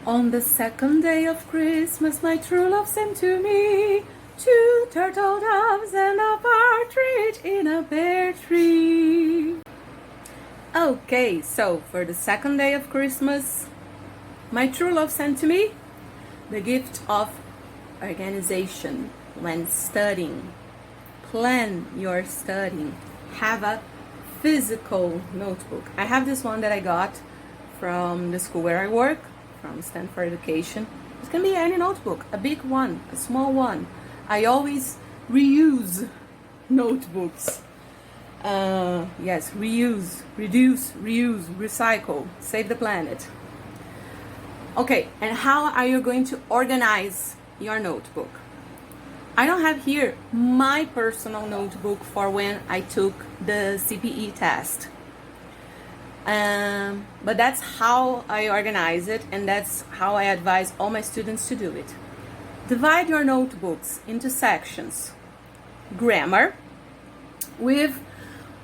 On the second day of Christmas, my true love sent to me two turtle doves and a partridge in a pear tree. Okay, so for the second day of Christmas, my true love sent to me the gift of organization when studying. Plan your studying. Have a physical notebook. I have this one that I got from the school where I work, from Stanford Education. It can be any notebook, a big one, a small one. I always reuse notebooks. Yes, reuse, reduce, reuse, recycle, save the planet. Okay, and how are you going to organize your notebook? I don't have here my personal notebook for when I took the CPE test. But that's how I organize it, and that's how I advise all my students to do it. Divide your notebooks into sections. Grammar, with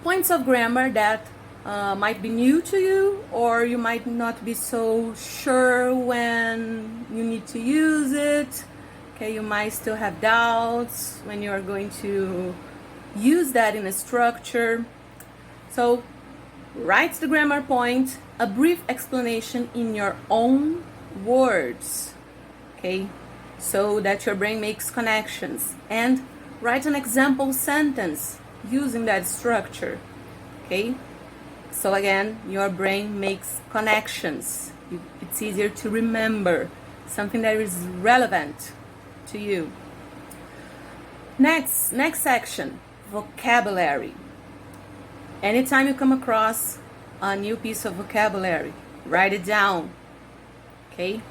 points of grammar that might be new to you, or you might not be so sure when you need to use it. Okay, you might still have doubts when you are going to use that in a structure. So write the grammar point, a brief explanation in your own words, okay, so that your brain makes connections, and write an example sentence using that structure, okay, so again, your brain makes connections. It's easier to remember something that is relevant to you. Next section, vocabulary. Anytime you come across a new piece of vocabulary, write it down, okay?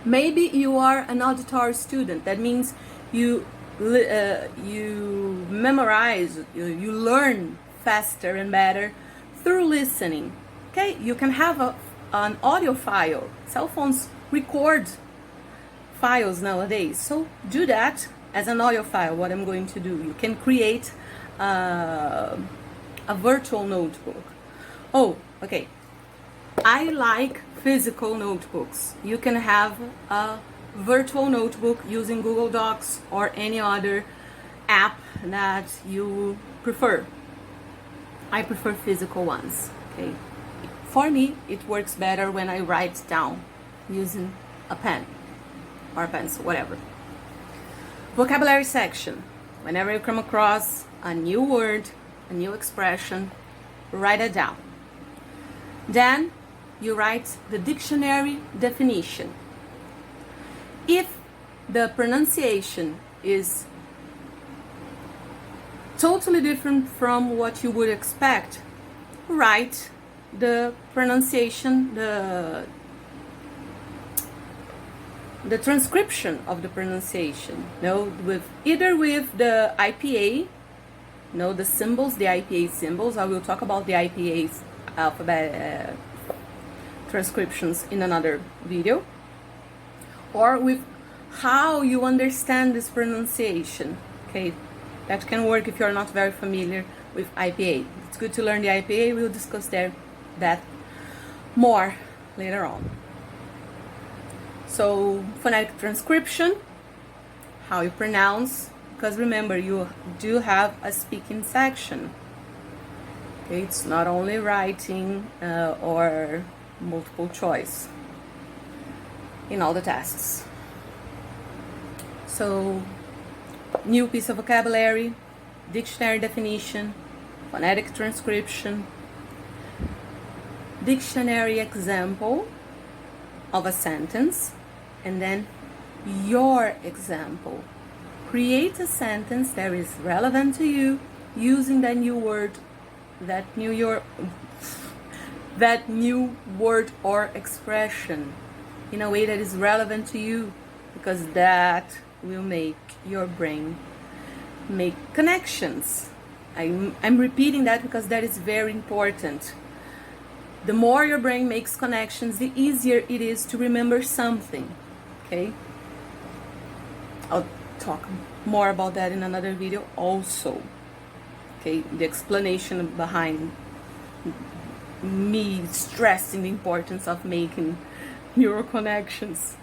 Maybe you are an auditory student. That means you memorize, you learn faster and better through listening, okay? You can have an audio file. Cell phones record files nowadays, so do that as an audio file. What I'm going to do, you can create a virtual notebook. Oh, okay. I like physical notebooks. You can have a virtual notebook using Google Docs or any other app that you prefer. I prefer physical ones, okay? For me, it works better when I write down using a pen or a pencil, whatever. Vocabulary section. Whenever you come across a new word, a new expression, write it down. Then you write the dictionary definition. If the pronunciation is totally different from what you would expect, write the pronunciation, the transcription of the pronunciation. Either with the IPA, the symbols, the IPA symbols. I will talk about the IPA's alphabet transcriptions in another video. Or with how you understand this pronunciation. Okay, that can work if you're not very familiar with IPA. It's good to learn the IPA. We'll discuss that more later on. So, phonetic transcription, how you pronounce, because remember, you do have a speaking section. Okay, it's not only writing or multiple choice in all the tasks. So, new piece of vocabulary, dictionary definition, phonetic transcription, dictionary example of a sentence, and then your example. Create a sentence that is relevant to you using that new word, that new word or expression in a way that is relevant to you, because that will make your brain make connections. I'm repeating that because that is very important. The more your brain makes connections, the easier it is to remember something, okay? I'll talk more about that in another video also, okay? The explanation behind me stressing the importance of making neural connections.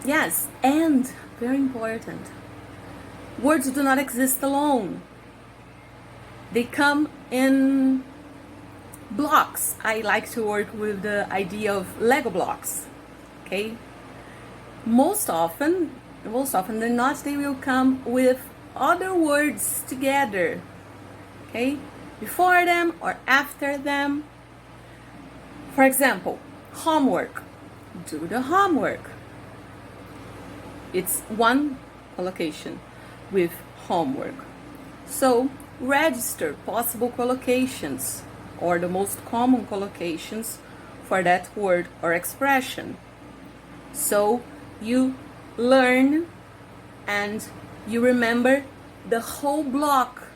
Yes, and very important, words do not exist alone. They come in blocks. I like to work with the idea of Lego blocks. Okay, most often than not, they will come with other words together. Okay, before them or after them. For example, homework. Do the homework. It's one collocation with homework. So register possible collocations or the most common collocations for that word or expression. So you learn and you remember the whole block.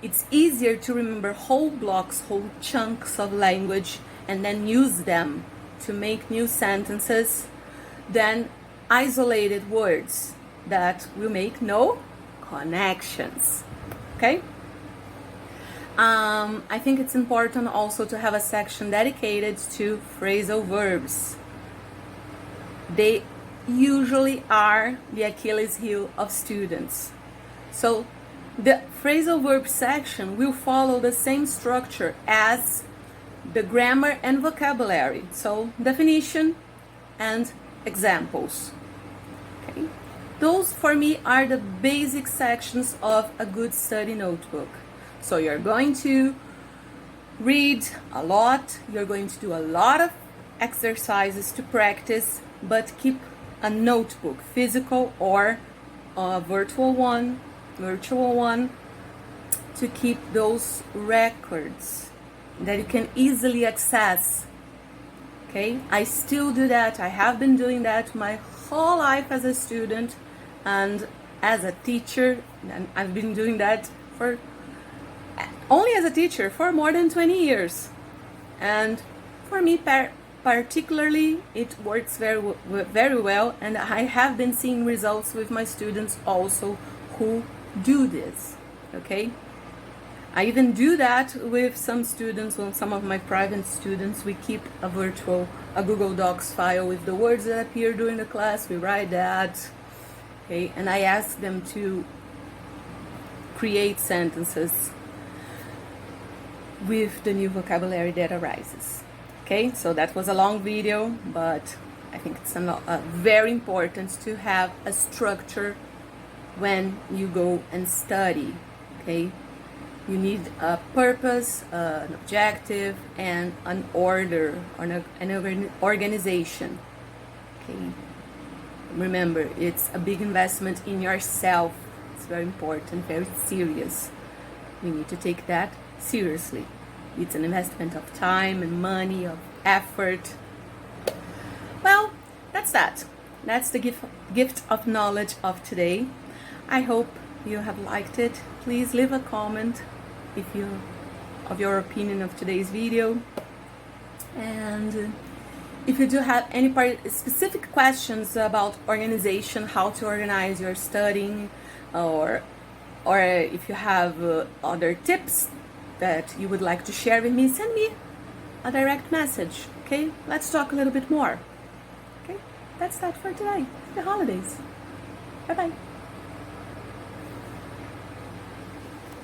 It's easier to remember whole blocks, whole chunks of language, and then use them to make new sentences than isolated words that will make no connections. Okay? I think it's important also to have a section dedicated to phrasal verbs. They usually are the Achilles heel of students. So the phrasal verb section will follow the same structure as the grammar and vocabulary. So definition and examples. Okay. Those for me are the basic sections of a good study notebook. So you're going to read a lot, you're going to do a lot of exercises to practice, but keep a notebook, physical or a virtual one, to keep those records that you can easily access. Okay, I still do that. I have been doing that my whole life as a student and as a teacher, and I've been doing that for only as a teacher for more than 20 years. And for me particularly, it works very well, and I have been seeing results with my students also who do this. Okay, I even do that with some students. On some of my private students, we keep a Google Docs file with the words that appear during the class. We write that, okay, and I ask them to create sentences with the new vocabulary that arises. Okay, so that was a long video, but I think it's very important to have a structure when you go and study. Okay, you need a purpose, an objective, and an order, or an organization. Okay, remember, it's a big investment in yourself. It's very important, very serious. You need to take that seriously. It's an investment of time and money, of effort. Well, that's that. That's the gift of knowledge of today. I hope you have liked it. Please leave a comment of your opinion of today's video. And if you do have any specific questions about organization, how to organize your studying, or if you have other tips that you would like to share with me, send me a direct message. Okay, let's talk a little bit more. Okay, that's that for today. The holidays. Bye bye.